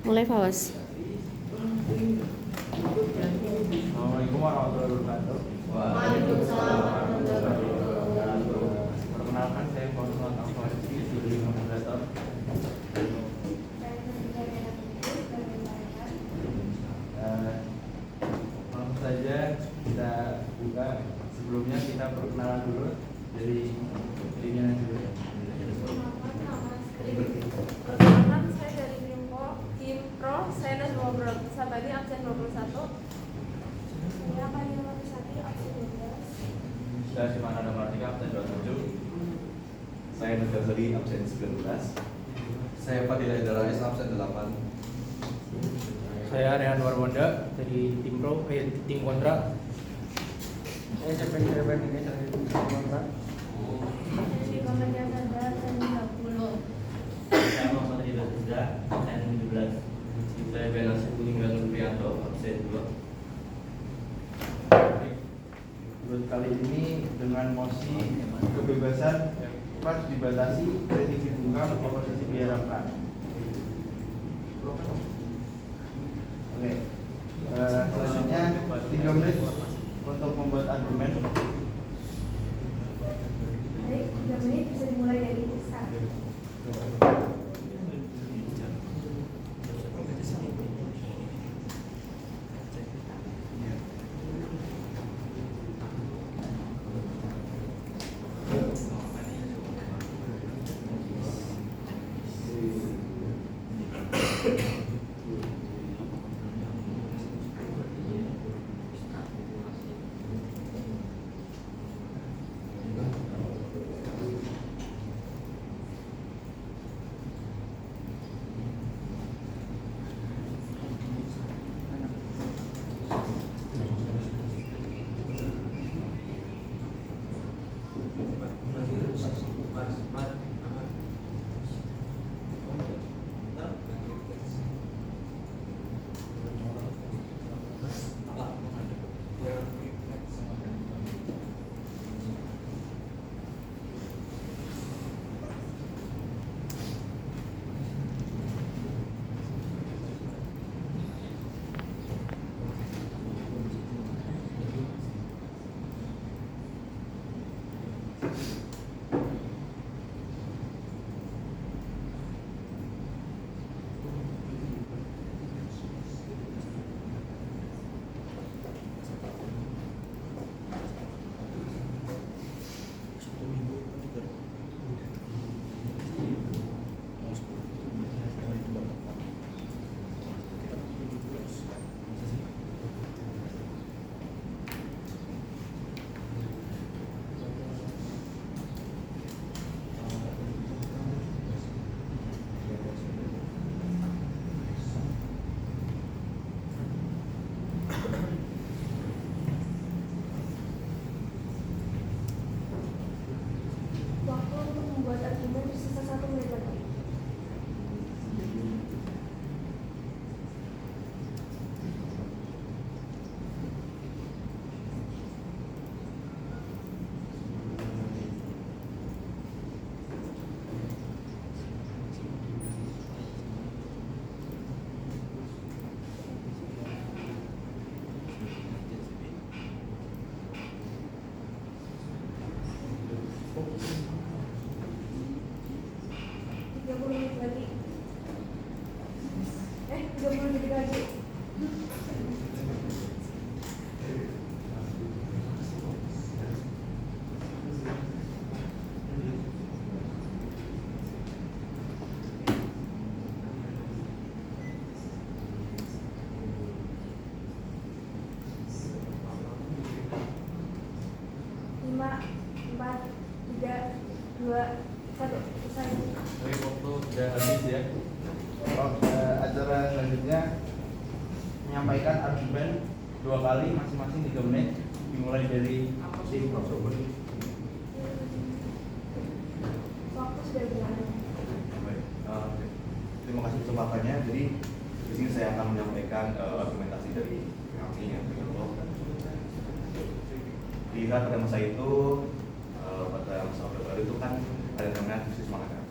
Mulai Fawas. Assalamualaikum warahmatullahi wabarakatuh. Waalaikumsalam warahmatullahi wabarakatuh. Perkenalkan, saya Fauzan Al-Farisi, studi moderator. Langsung saja kita buka. Sebelumnya kita perkenalan dulu dari dirinya dulu. Perkenalkan, saya dari Kimpro, saya Najwa Sabari, absen 21. Saya Kania Matisati, absen 12. Saya Simana Damartika, absen 27. Saya Nugra Zali, absen 19. Saya Fadila Hidarais, absen 8. Saya Rehan Warwanda dari tim kontra. Saya Cepen ini dari tim kontra. Jadi pekerja sadar dan 30. Saya Muhammad Ridho Suda, absen 17. Saya Benasir Bulinggan Nurprianto, absen 2. Menurut kali ini dengan mosi kebebasan pers dibatasi, kritik dibuka, oposisi diharapkan. Oke, selanjutnya 3 menit untuk membuat argumen. Baik, 3 menit bisa dimulai dari sekarang. Waktu untuk membuat argumen tersisa 1 menit lagi. Tiga puluh menit lagi. 30 menit lagi. Lima, 4, 3, 2, 1. Selesai. Tapi waktu sudah habis ya. Acara selanjutnya menyampaikan argumen 2 kali masing-masing 3 menit, dimulai dari tim Prof. Waktu sudah berlalu. Baik, terima kasih kesempatannya. Jadi di sini saya akan menyampaikan argumentasi dari kami yang lihat pada masa itu, pada masa Orde Baru itu kan ada namanya krisis moneter.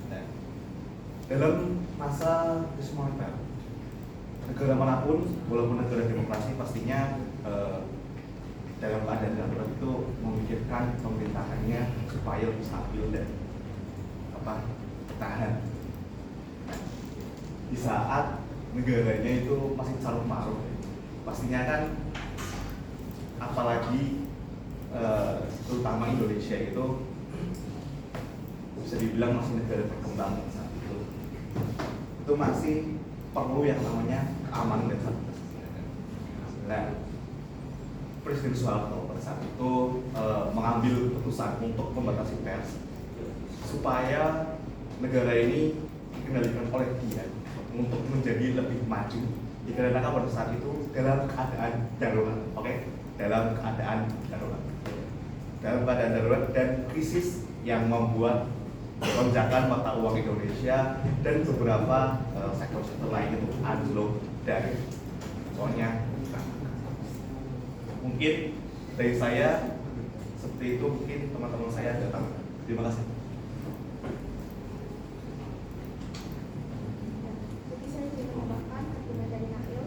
Nah, dalam masa krisis moneter negara manapun, walaupun negara demokrasi, pastinya dalam keadaan darurat itu memikirkan pemerintahannya supaya lebih stabil dan tahan. Di saat negaranya itu masih carut marut, pastinya kan, apalagi terutama Indonesia itu bisa dibilang masih negara berkembang saat itu masih perlu yang namanya keamanan dan stabilitas. Nah, Presiden Soeharto pada saat itu mengambil keputusan untuk membatasi pers supaya negara ini dikendalikan oleh dia untuk menjadi lebih maju. Dikarenakan pada saat itu dalam keadaan darurat, dalam keadaan darurat dan krisis yang membuat lonjakan mata uang Indonesia dan beberapa sektor-sektor lain itu anjlok dari soalnya. Mungkin dari saya seperti itu, mungkin teman-teman saya datang. Terima kasih. Jadi saya ingin menambahkan argumen dari Nail.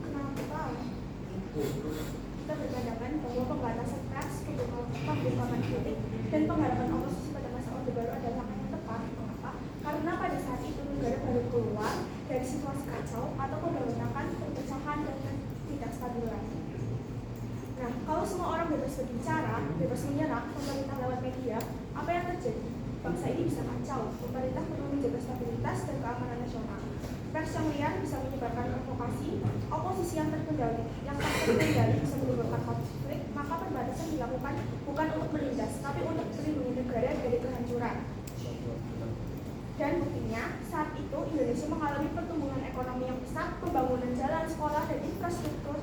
Kenapa kita berpandangan bahwa pembatasan pers, pembukaan kritik, dan pengharapan oposisi pada masa Orde Baru adalah langkah yang tepat. Mengapa? Karena pada saat itu negara baru keluar dari situasi kacau atau pemberontakan, perpecahan, dan ketidakstabilan. Nah, kalau semua orang bebas berbicara, bebas menyerang pemerintah lewat media, apa yang terjadi? Bangsa ini bisa kacau. Pemerintah perlu menjaga stabilitas dan keamanan nasional. Pers yang liar bisa menyebarkan provokasi, oposisi yang terkendali bisa menimbulkan konflik. Maka perbatasan dilakukan bukan untuk menindas, tapi untuk melindungi negara dari kehancuran. Dan buktinya, saat itu Indonesia mengalami pertumbuhan ekonomi yang besar, pembangunan jalan, sekolah, dan infrastruktur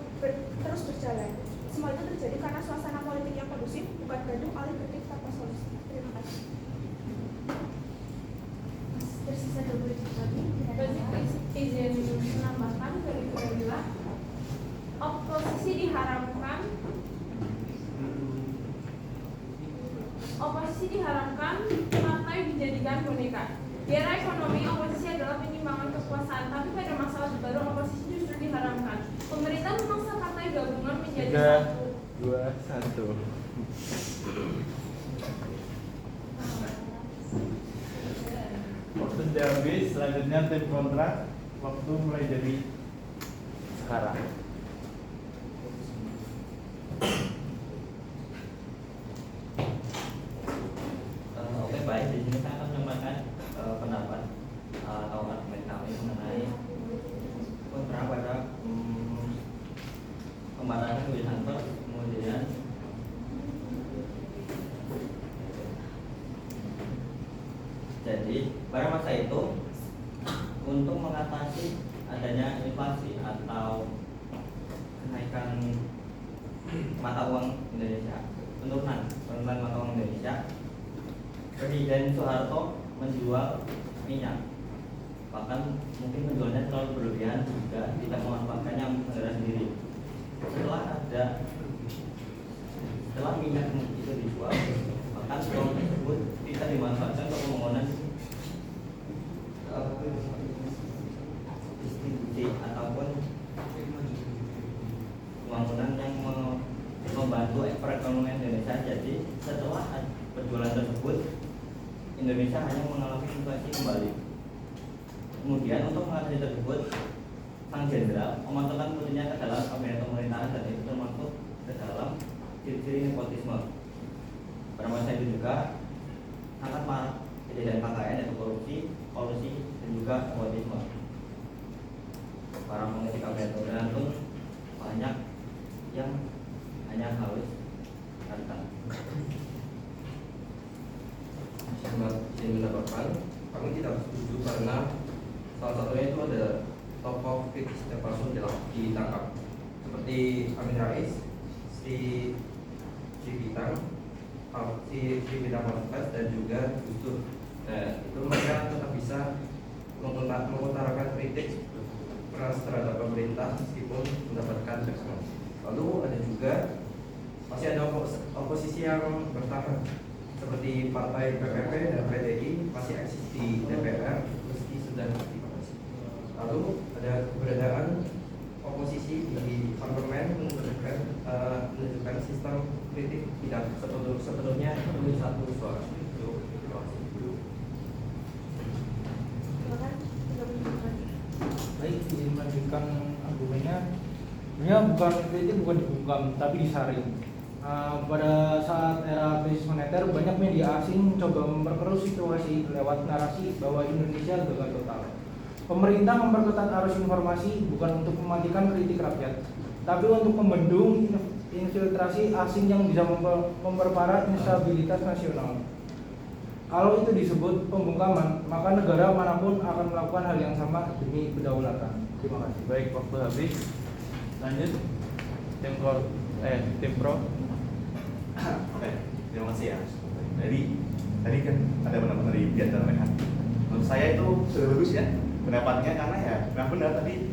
terus berjalan. Semua itu terjadi karena suasana politik yang kondusif, bukan gaduh alih kritik tanpa solusi. Terima kasih. Tersisa 2 menit lagi. Izin menambahkan dari Fadila, oposisi diharamkan partai dijadikan boneka. Di era ekonomi, oposisi adalah penyimbangan kekuasaan, tapi pada masa Orde Baru oposisi justru diharamkan. Pemerintah memaksa partai gabungan menjadi 3, 2, 1. Waktu sudah habis, selanjutnya tim kontrak. Waktu mulai dari sekarang. Oke, baik. Di sini saya akan menyampaikan pendapat atau argumen kami mengenai kontra pada pembatasan kebebasan pers, kemudian jadi pada masa itu untuk mengatasi adanya inflasi atau kenaikan mata uang Indonesia, penurunan mata uang Indonesia, Presiden Soeharto menjual minyak. Bahkan mungkin penjualnya terlalu berlebihan juga tidak memanfaatkannya untuk negara sendiri. Setelah minyak itu dijual, bahkan uang tersebut tidak dimanfaatkan untuk pembangunan distribusi ataupun pembangunan yang membantu perekonomian Indonesia. Jadi setelah penjualan tersebut, Indonesia hanya mengalami inflasi kembali. Kemudian untuk mengatasi tersebut, sang jenderal memasukkan putrinya ke dalam kabinet pemerintahan dan itu termasuk ke dalam ciri-ciri nepotisme. Pada masa itu juga sangat marak kejadian KKN yaitu korupsi, kolusi, dan juga nepotisme. Para pengisi kabinet pemerintahan pun banyak yang hanya haus harta. Saya mendapatkan kami tidak setuju karena salah satunya itu ada tokoh kritis yang langsung ditangkap seperti Amin Rais, si Bintang Markas dan juga Gus Dur. Nah, itu mereka tetap bisa mengutarakan kritik keras terhadap pemerintah meskipun mendapatkan respon. Lalu ada juga masih ada oposisi yang bertahan seperti partai PPP dan PDI masih eksis di DPR meski sudah dibatasi. Lalu ada sepenuhnya memenuhi satu suara. Silakan, tidak menunjukkan. Baik, izin melanjutkan argumennya. Sebenarnya bukan kritik, bukan dibungkam, tapi disaring. Pada saat era krisis moneter, banyak media asing mencoba memperkeruh situasi lewat narasi bahwa Indonesia gagal total. Pemerintah memperketat arus informasi bukan untuk mematikan kritik rakyat, tapi untuk membendung infiltrasi asing yang bisa memperparah instabilitas nasional. Kalau itu disebut pembungkaman, maka negara manapun akan melakukan hal yang sama demi kedaulatan. Terima kasih. Baik, waktu habis. Lanjut. Tim pro. Oke, terima kasih ya. Jadi tadi kan ada pendapat dari Bian dan Rehan. Menurut saya itu sudah bagus ya pendapatnya, karena ya memang benar tadi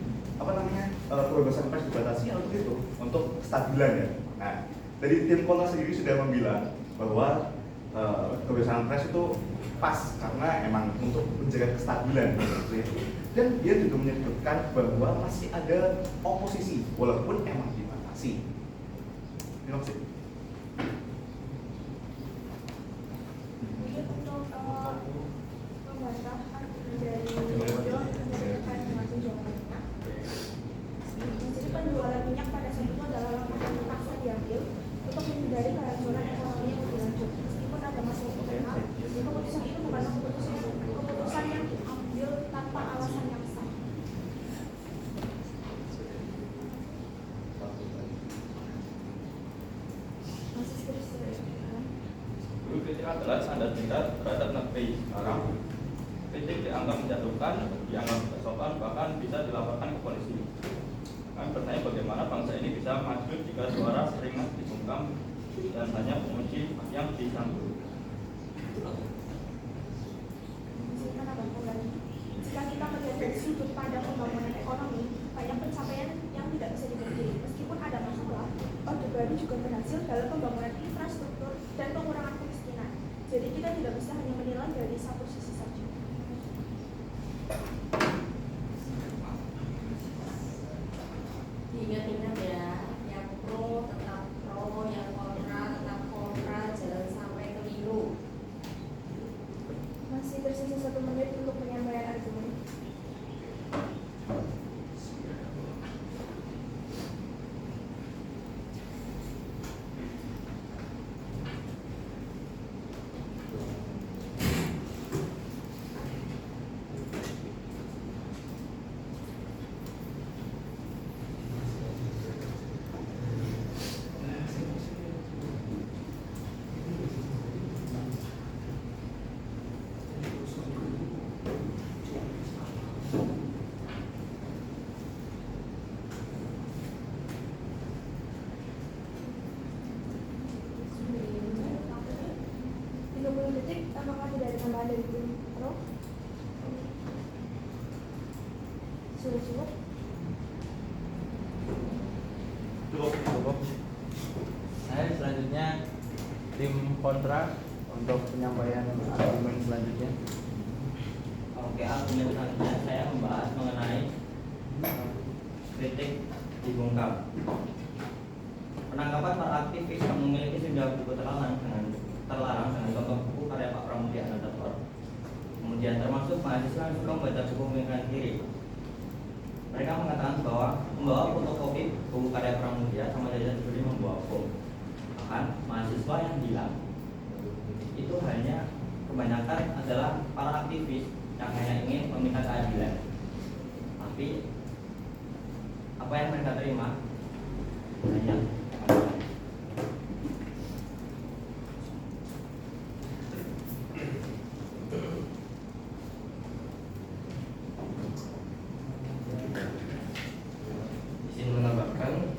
kebebasan pers dibatasi untuk itu, untuk kestabilan ya. Nah, dari tim kontra sendiri sudah membilang bahwa kebebasan pers itu pas karena emang untuk menjaga kestabilan gitu ya. Dan dia juga menyebutkan bahwa masih ada oposisi walaupun emang dibatasi. Terima kasih. Mungkin untuk membantah argumen dari Jojo terkait dengan penjualan minyak. Jadi penjualan minyak pada saat itu adalah langkah yang terpaksa diambil untuk menghindari kehancuran ekonomi yang lebih lanjut. Meskipun ada masalah internal, keputusan itu bukanlah keputusan yang diambil tanpa alasan yang sah. Masih terus Dulu kritik adalah standar kita terhadap negeri. Sekarang kritik dianggap menjatuhkan, dianggap tidak sopan, bahkan bisa dilaporkan ke polisi. Kami bertanya bagaimana bangsa ini bisa maju jika suara sering dibungkam dan hanya memuji yang disambut. Jika kita melihat dari sudut pandang pembangunan ekonomi, banyak pencapaian yang tidak bisa dipungkiri. Meskipun ada masalah, Orde Baru juga berhasil dalam pembangunan infrastruktur dan pengurangan kemiskinan. Jadi kita tidak bisa hanya menilai dari satu sisi saja. Ingat-ingat ya, yang pro tetap pro, yang kontra tetap kontra, jangan sampai keliru. Masih tersisa 1 menit untuk penyampaian argumen. Apakah tidak ada tambahan dari tim pro? Sudah cukup? Cukup. Saya selanjutnya tim kontra untuk penyampaian argumen selanjutnya. Oke, argumen selanjutnya saya membahas mengenai kritik dibungkam. Penangkapan para aktivis yang memiliki sudah buku terlarang dengan contoh buku karya Pak Pramudia Anantathur. Kemudian termasuk mahasiswa yang suka membaca buku pemikiran kiri. Mereka mengatakan bahwa membawa fotokopi buku karya Pramudia sama saja seperti membawa bom. Bahkan mahasiswa yang bilang itu hanya kebanyakan adalah para aktivis yang hanya ingin meminta keadilan. Tapi apa yang mereka terima hanya Izin menambahkan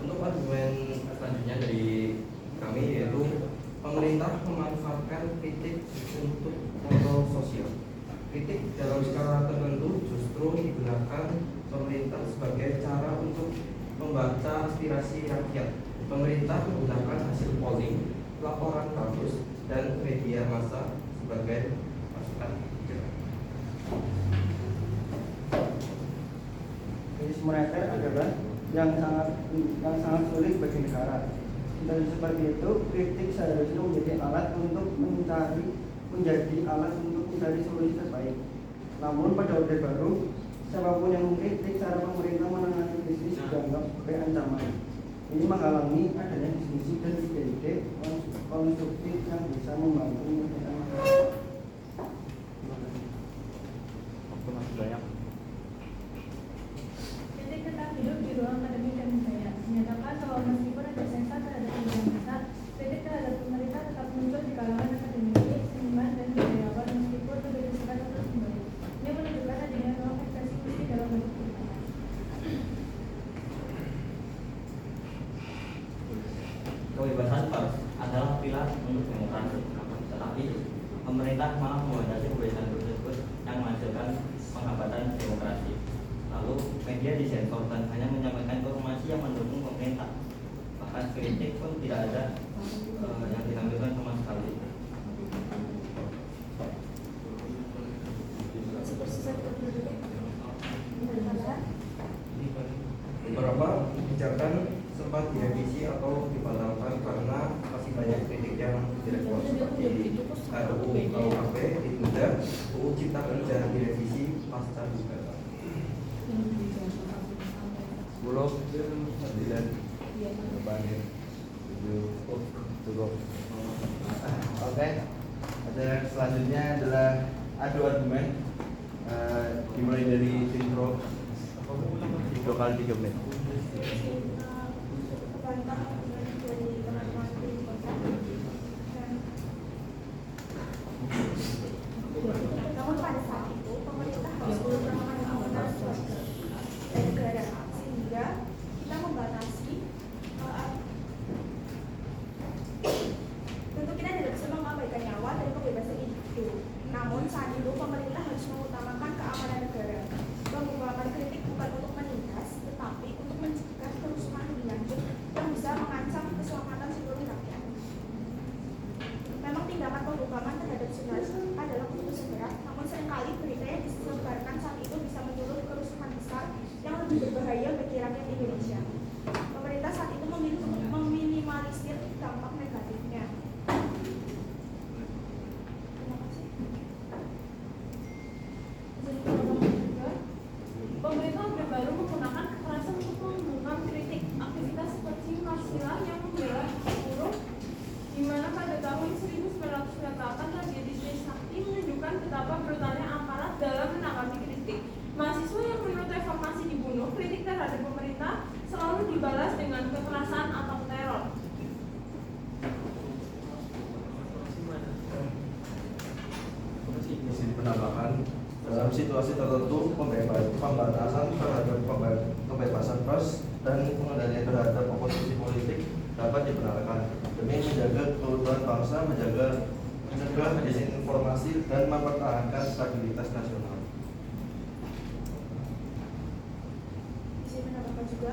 untuk argumen selanjutnya dari kami, yaitu pemerintah memanfaatkan kritik untuk kontrol sosial. Kritik dalam skala tertentu justru digunakan pemerintah sebagai cara untuk membaca aspirasi rakyat. Pemerintah menggunakan hasil polling, laporan kampus, dan media massa sebagai masukan. Krisis moneter adalah yang sangat sulit bagi negara. Dan seperti itu, kritik seharusnya menjadi alat untuk menjadi alat untuk mencari solusi terbaik. Namun pada Orde Baru, siapapun yang mengkritik cara pemerintah menangani krisis dianggap sebagai ancaman. Ini menghalangi adanya diskusi dan ide-ide konstruktif yang bisa membantu menyelesaikan masalah. Waktu masih banyak. Kritik tetap hidup di ruang akademik dan budaya. Menyatakan bahwa meskipun ada sensor terhadap perubahan besar, kritik terhadap pemerintah tetap muncul di kalangan akademisi, seniman, dan budayawan meskipun lebih bersifat terus kembali. Ini menunjukkan adanya ruang ekspresi kritik dalam bentuk kritik. Kebebasan pers adalah pilar untuk demokrasi, tetapi pemerintah malah membatasi kebebasan tersebut yang menghasilkan penghambatan demokrasi. Lalu media disensor dan hanya menyampaikan informasi yang mendukung pemerintah. Bahkan kritik pun tidak ada yang ditampilkan sama sekali. Beberapa kebijakan sempat direvisi atau dibatalkan karena masih banyak kritik yang tidak kuat, seperti RUU KUHP ditunda, UU Cipta Kerja direvisi pasca gugatan. 10, 9, berbanding 7, cukup. Oke, ada selanjutnya adalah adu argumen. Dimulai dari intro 3 kali 3 menit. Namun pada saat itu pemerintah harus berusaha negara sehingga kita membatasi tentu kita tidak bisa mengabaikan nyawa dan kebebasan individu. Namun saat itu pemerintah harus mengutamakan keamanan negara. Pembukaan kritik bukan untuk menindas, tetapi untuk mencegah kerusuhan lebih lanjut yang bisa mengancam keselamatan seluruh rakyat. Memang tindakan pembukaan terhadap jurnalis adalah keputusan berat, namun seringkali berita yang disebarkan saat itu bisa menyulut kerusuhan besar yang lebih berbahaya bagi rakyat Indonesia. Pemerintah saat itu memilih untuk meminimalisir dampak negatifnya. Terima kasih. Pemerintah Orde Baru menggunakan kekerasan untuk membungkam kritik aktivitas seperti Marsilah yang membela buruh, di mana pada tahun 1998 tragedi Trisakti menunjukkan betapa brutalnya aparat dalam menanggapi kritik. Mahasiswa yang menurut reformasi dibunuh, kritik terhadap pemerintah selalu dibalas dengan kekerasan atau teror. Di sini penambahan dalam situasi tertentu pembatasan terhadap kebebasan pers dan pengendalian terhadap oposisi politik dapat dibenarkan demi menjaga keutuhan bangsa, mencegah disinformasi dan mempertahankan stabilitas nasional. Bisa menambahkan juga,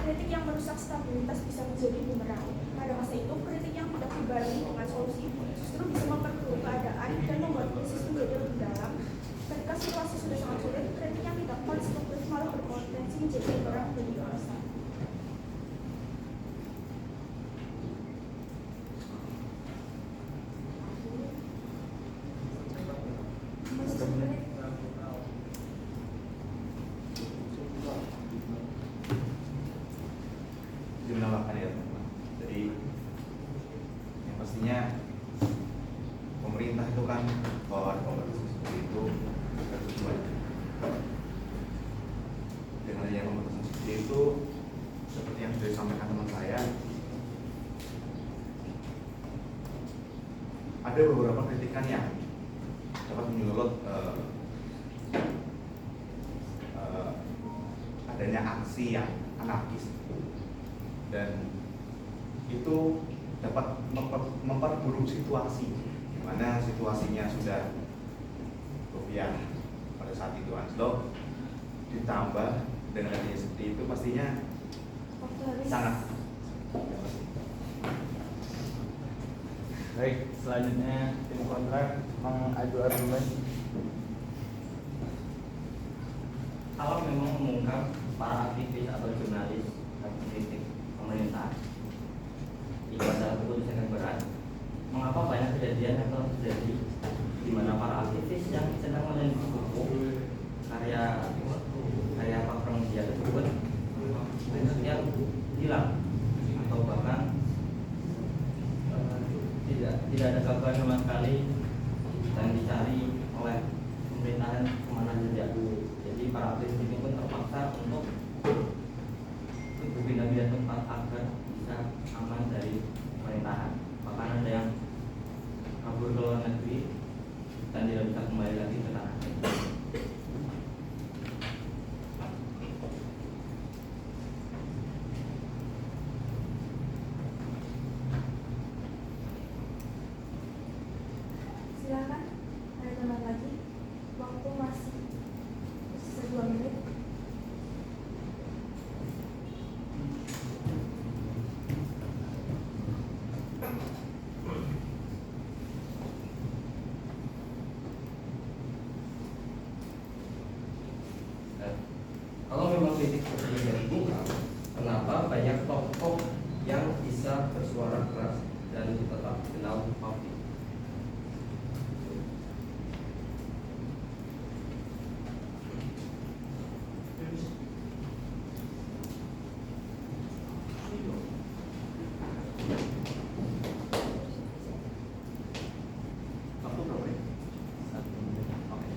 kritik yang merusak stabilitas bisa menjadi bumerang. Pada masa itu, kritik yang tidak dibarengi dengan solusi justru bisa memperkeruh keadaan dan membuat krisis menjadi lebih dalam. Ketika situasi sudah sangat sulit, kritik yang tidak konstruktif malah berpotensi menjadi bumerang bagi bangsa. Menambahkan ya teman-teman. Jadi yang pastinya pemerintah itu kan bahwa pembatasan seperti itu bertujuan dengan adanya pembatasan seperti itu, seperti yang sudah disampaikan teman saya, ada beberapa kritikan yang dapat menyulut adanya aksi yang anarkis dan itu dapat memperburuk situasi, di mana situasinya sudah rupiah pada saat itu anjlok, ditambah dengan adanya seperti itu pastinya sangat. Baik, selanjutnya tim kontrak mengadu argumen. Kalau memang mengungkap para aktivis atau jurnalis dan kritik pemerintah, keputusan yang berat, mengapa banyak kejadian yang telah terjadi di mana para aktivis yang sedang meneliti buku karya Pak Pramudia tersebut yang hilang atau bahkan tidak ada kabar sama sekali dan dicari oleh pemerintahan kemana saja. Jadi para aktivis ini pun terpaksa untuk berpindah-pindah tempat agar bisa aman dari pemerintahan. Bahkan ada yang kabur ke luar negeri dan tidak bisa kembali lagi ke tanah air. Silakan, ada teman lagi. Waktu masih sisa 2 menit. Kalau memang kritik seperti yang dibungkam, kenapa banyak tokoh yang bisa bersuara keras dan tetap dikenal publik? Waktu berapa ya? 1 menit. Oke.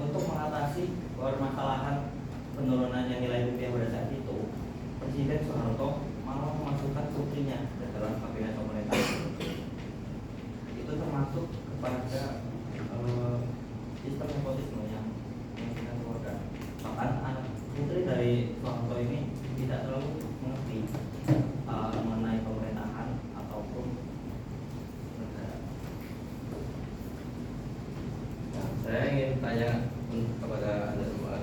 Untuk mengatasi permasalahan penurunannya nilai rupiah pada saat itu, Presiden Soeharto malah memasukkan putrinya ke dalam kabinet pemerintahan. Itu termasuk kepada sistem nepotisme yang kita keluarga. Bahkan anak putri dari Soeharto ini tidak terlalu mengerti mengenai pemerintahan ataupun negara. Nah, saya ingin tanya kepada Anda semua,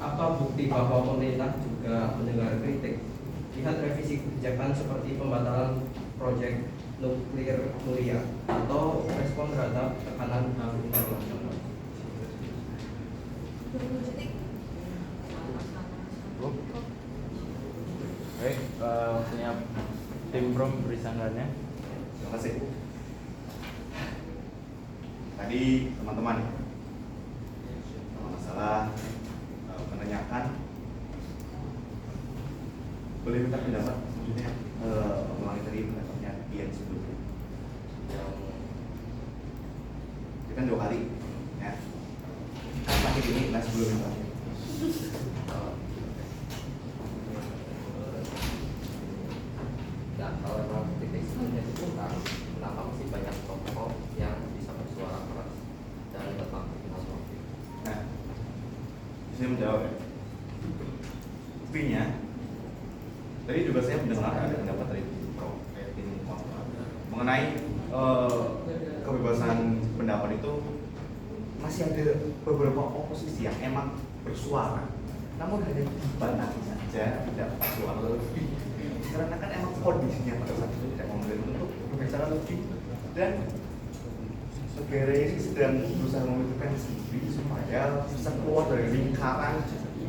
apa bukti bahwa pemerintah juga mendengar kritik? Lihat revisi kebijakan seperti pembatalan proyek nuklir Muria atau respon terhadap tekanan internasional. 20 detik. Baik, waktunya tim Prom beri sanggahannya. Terima kasih. Tadi teman-teman masalah menanyakan, boleh minta pendapat, maksudnya ulangi tadi pendapatnya Ian sebelumnya. Kita kan 2 kali, ya. Pakai ini, nah sebelumnya Pak. Dan kalau memang kritik sebenarnya dibungkam, kenapa masih banyak tokoh yang bisa bersuara keras dan tetap dikenal publik? Nah, saya menjawab ya. Buktinya, tadi juga saya mendengar ada pendapat dari Prof. Edwin mengenai kebebasan pendapat itu masih ada beberapa oposisi yang emang bersuara, namun hanya dibatasi saja, tidak bersuara lebih. Karena kan emang kondisinya pada saat itu tidak memungkinkan untuk berbicara lebih, dan negara ini sedang berusaha memikirkan sendiri supaya bisa keluar dari lingkaran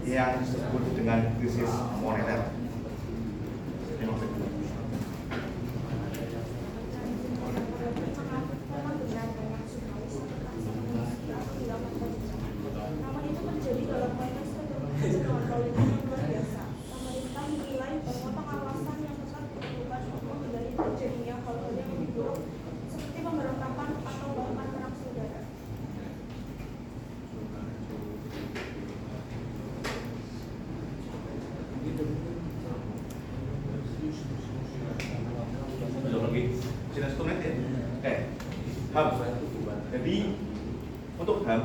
yang disebut dengan krisis moneter. Jadi maksudnya Memang benar banyak jurnalis atau transparansi yang dilakukan pemerintah. Namun itu terjadi dalam konteks keterbukaan politik yang luar biasa. Pemerintah menilai bahwa pengawasan yang ketat diperlukan untuk menghindari terjadinya hal-hal yang lebih buruk seperti pemberontakan atau bahkan perang saudara. belum lagi sudah 1 menit ya. Oke, HAM. Jadi untuk HAM,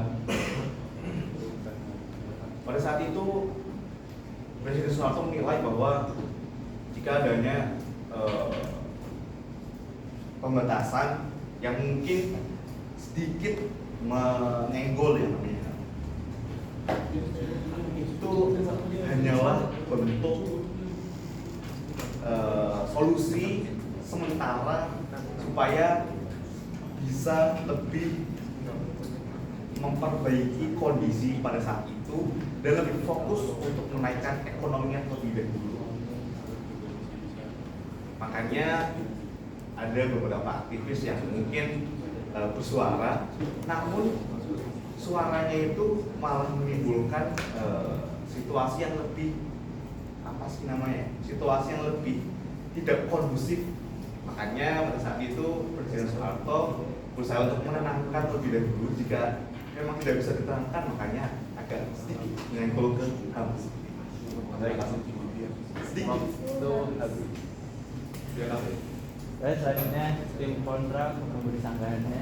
pada saat itu Presiden Soeharto menilai bahwa jika adanya pembatasan yang mungkin sedikit menyenggol yang namanya, itu hanyalah bentuk solusi sementara supaya bisa lebih memperbaiki kondisi pada saat itu dan lebih fokus untuk menaikkan ekonominya terlebih dahulu. Makanya ada beberapa aktivis yang mungkin bersuara, namun suaranya itu malah menimbulkan situasi yang lebih situasi yang lebih tidak kondusif. Makanya pada saat itu Presiden Soeharto berusaha untuk menenangkan terlebih dahulu. Jika memang tidak bisa ditenangkan, makanya agak sedikit menyenggol ke HAM. Sedikit. Selanjutnya tim kontra memberi sanggahannya.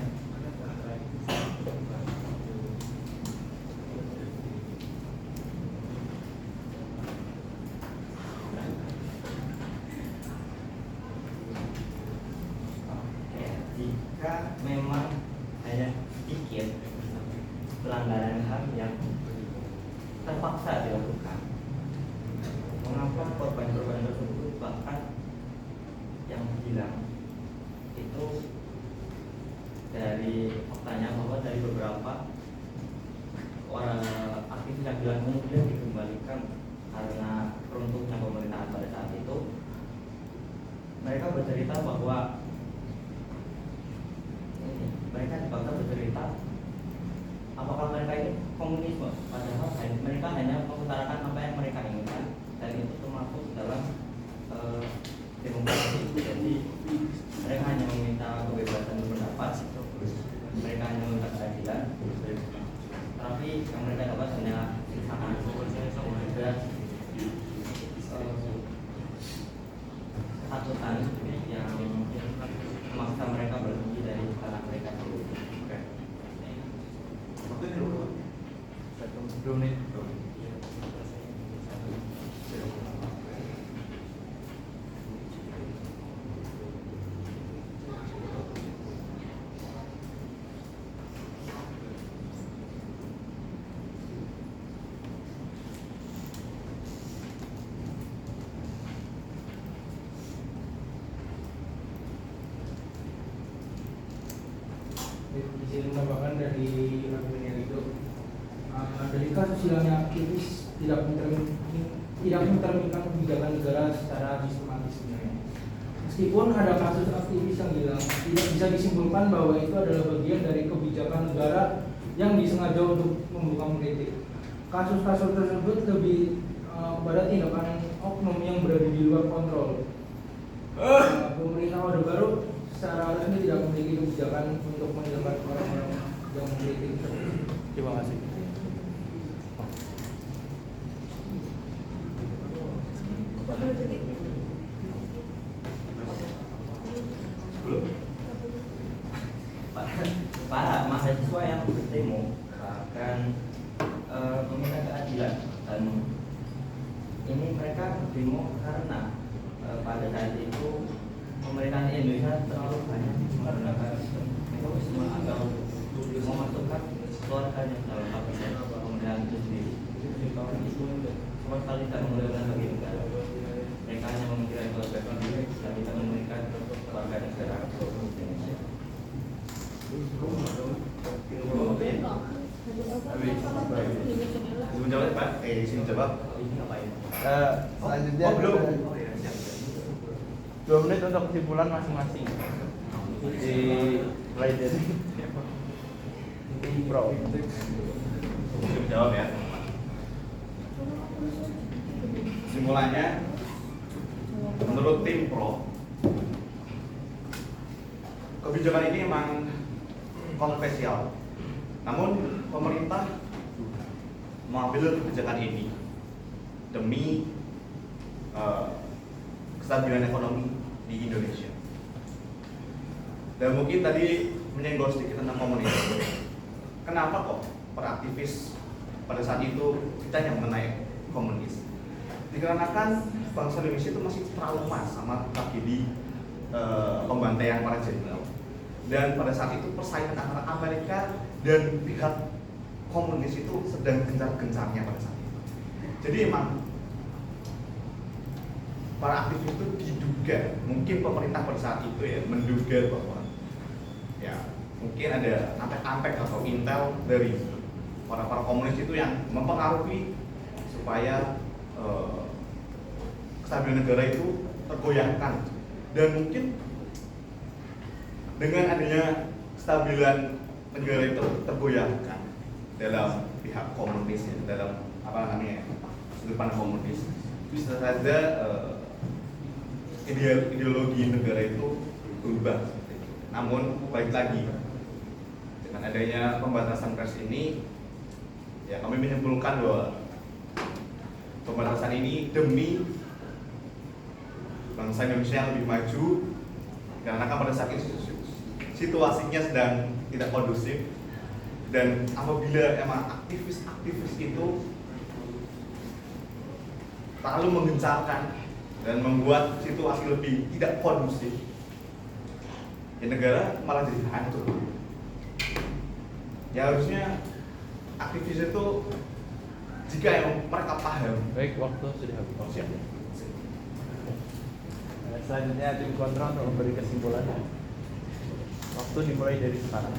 Jika memang hanya sedikit pelanggaran HAM yang terpaksa dilakukan, mengapa korban-korban tersebut bahkan yang hilang itu dari faktanya bahwa dari beberapa orang aktivis yang hilang kemudian dikembalikan karena runtuhnya pemerintahan pada saat itu. Mereka bercerita bahwa mereka dipaksa bercerita apakah mereka ini komunisme, padahal mereka hanya mengutarakan apa yang mereka inginkan, dan itu termasuk dalam demokrasi. Jadi mereka hanya meminta kebebasan berpendapat, mereka hanya meminta keadilan, tapi yang mereka dapat hanya siksaan dan ketakutan yang memaksa mereka berhenti dari tanah mereka dulu. Izin menambahkan dari argumen itu, dari kasus hilangnya aktivis tidak mencerminkan kebijakan negara secara sistematis sebenarnya. Meskipun ada kasus aktivis yang hilang, tidak bisa disimpulkan bahwa itu adalah bagian dari kebijakan negara yang disengaja untuk membuka mengkritik. Kasus-kasus tersebut lebih pada tindakan oknum yang berada di luar kontrol. Pemerintah Orde Baru secara resmi tidak memiliki kebijakan untuk menindak orang-orang yang mengkritik. Terima kasih. Para mahasiswa yang berdemo akan meminta keadilan, dan ini mereka demo karena pada saat itu pemerintahan Indonesia terlalu banyak menggunakan mekanisme agar memasukkan keluarganya dalam kabinet pemerintahan itu sendiri. Itu sama sekali tidak menguntungkan bagi negara. Mereka hanya memikirkan keluarga sendiri dan tidak memikirkan keluarga negara Indonesia. Menjawab Pak, sini jawab. Selanjutnya belum. 2 menit untuk kesimpulan masing-masing. Mulai dari Pro. Jawab ya. Kesimpulannya, menurut tim Pro, kebijakan ini memang kontroversial. Namun pemerintah mengambil kebijakan ini demi kestabilan ekonomi di Indonesia. Dan mungkin tadi menyenggol sedikit tentang komunis. Kenapa kok para aktivis pada saat itu ditanya mengenai komunis? Dikarenakan bangsa Indonesia itu masih trauma sama tragedi pembantaian para jenderal. Dan pada saat itu persaingan antara Amerika dan pihak komunis itu sedang gencar-gencarnya pada saat itu. Jadi emang para aktivis itu diduga, mungkin pemerintah pada saat itu ya menduga bahwa ya mungkin ada ampek-ampek atau intel dari para komunis itu yang mempengaruhi supaya kestabilan negara itu tergoyahkan. Dan mungkin dengan adanya kestabilan negara itu tergoyahkan dalam pihak komunis, ya, dalam sudut pandang komunis, bisa saja ideologi negara itu berubah. Namun balik lagi, dengan adanya pembatasan pers ini, ya kami menyimpulkan bahwa pembatasan ini demi bangsa Indonesia yang lebih maju, karena kan pada saat itu situasinya sedang tidak kondusif, dan apabila emang aktivis itu terlalu menggencarkan dan membuat situasi lebih tidak kondusif, ya negara malah jadi hancur. Ya harusnya aktivis itu, jika yang mereka paham. Baik, waktu sudah habis. Oh, siap. Selanjutnya tim kontrol untuk memberi kesimpulannya. Waktu dimulai dari sekarang.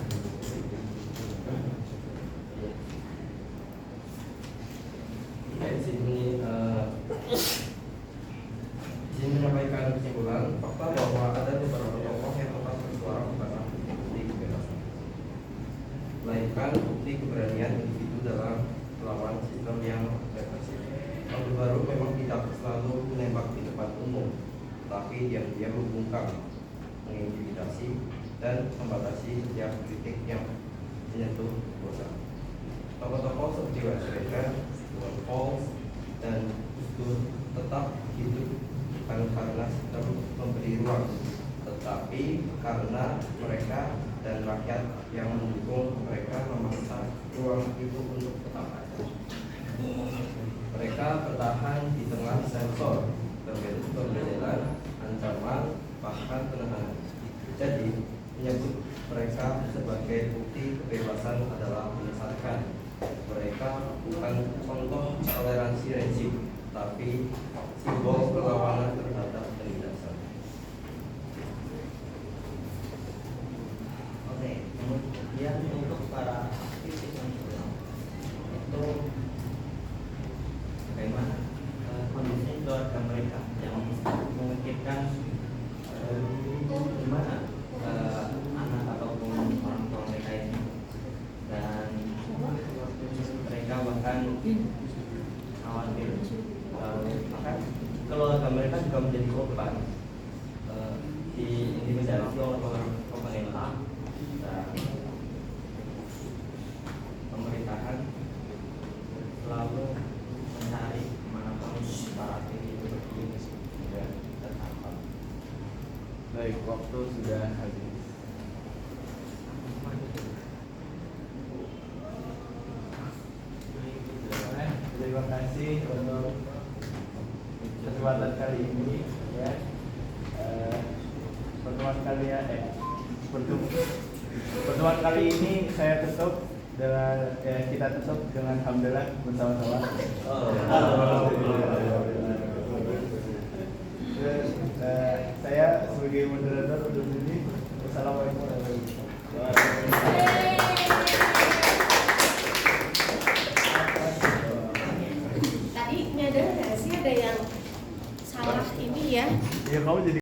Ya, di sini menyampaikan kesimpulan fakta bahwa ada beberapa tokoh yang tetap bersuara bukan bukti kebebasan, melainkan bukti keberanian individu dalam melawan sistem yang represif. Orde Baru memang tidak selalu menembak di depan umum, tapi diam-diam membungkam, mengintimidasi, dan membatasi setiap kritik yang menyentuh bosan. Tokoh-tokoh seperti Westerwelle, Paul, dan Gus Dur tetap hidup bukan karena sistem memberi ruang, tetapi karena mereka dan rakyat yang mendukung mereka memaksa ruang itu untuk tetap ada. Mereka bertahan di tengah sensor, pembedelan, ancaman, bahkan penahanan. Jadi, menyebut mereka sebagai bukti kebebasan adalah menyesatkan. Mereka bukan contoh toleransi rezim, tapi simbol perlawanan terhadap penindasan. Oke, kemudian untuk para aktivis nasional itu bagaimana kondisi keluarga mereka yang memikirkan gimana anak ataupun orang tua mereka ini, dan mereka bahkan khawatir bahkan keluarga mereka juga menjadi korban diintimidasi oleh pemerintah dan pemerintahan selalu mencari manapun para aktivis itu berdiri dan tertangkap. Baik, waktu sudah habis. Terima kasih untuk kesempatan kali ini, ya. Pertemuan kali ini saya tutup dengan kita tutup dengan hamdalah bersama-sama. Saya sebagai moderator untuk ini. Wassalamualaikum warahmatullahi wabarakatuh. Tadi nyadar nggak sih ada yang salah ini ya? Iya, kamu jadi